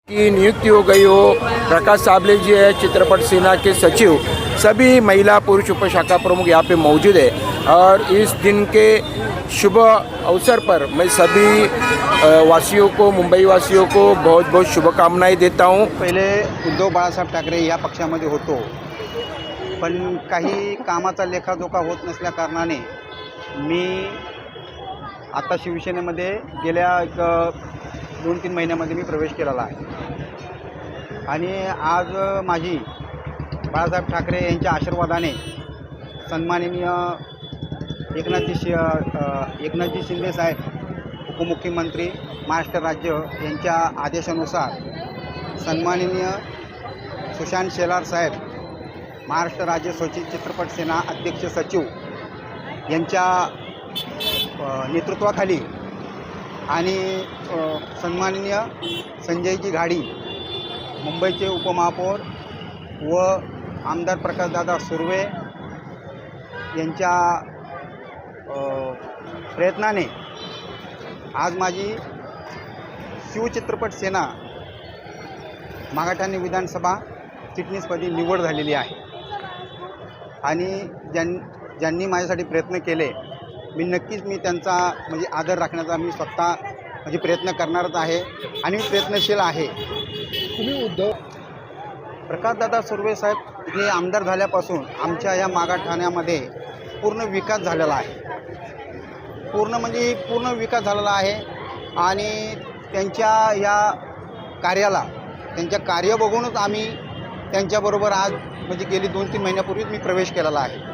की नियुक्ति हो गई हो। प्रकाश साबले जी है चित्रपट सेना के सचिव। सभी महिला पुरुष उपशाखा प्रमुख यहाँ पे मौजूद है और इस दिन के शुभ अवसर पर मैं सभी वासियों को, मुंबई वासियों को बहुत बहुत शुभकामनाएं देता हूँ। पहिले उद्धव बाळासाहेब ठाकरे या पक्षामध्ये होतो, पण काही कामाचा लेखाजोखा होत नसल्या कारणाने मी आता शिवसेनेमध्ये गेल्या 2-3 महिन्यामध्ये मी प्रवेश केलेला आहे आणि आज माझी बाळासाहेब ठाकरे यांच्या आशीर्वादाने सन्माननीय एकनाथजी शिंदे साहेब उपमुख्यमंत्री महाराष्ट्र राज्य यांच्या आदेशानुसार सन्माननीय सुशांत शेलार साहेब महाराष्ट्र राज्य स्वच्छ चित्रपट सेना अध्यक्ष सचिव यांच्या नेतृत्वाखाली आणि सन्माननीय संजयजी घाडी मुंबईचे उपमहापौर व आमदार प्रकाशदादा सुर्वे यांच्या प्रयत्नाने आज माझी शिवचित्रपट सेना मागाठाणे विधानसभा चिटणीसपदी निवड झालेली आहे आणि ज्यांनी माझ्यासाठी प्रयत्न केले मी त्यांचा म्हणजे आदर राखण्याचा मी स्वतः म्हणजे प्रयत्न करणारच आहे आणि मी प्रयत्नशील आहे। तुम्ही प्रकाशदादा सुर्वे साहेब हे आमदार झाल्यापासून आमच्या या मागाठाण्यामध्ये पूर्ण विकास झालेला आहे, पूर्ण विकास झालेला आहे आणि त्यांच्या या कार्याला, त्यांच्या कार्य बघूनच आम्ही त्यांच्याबरोबर आज म्हणजे गेली 2-3 महिन्यापूर्वीच मी प्रवेश केलेला आहे।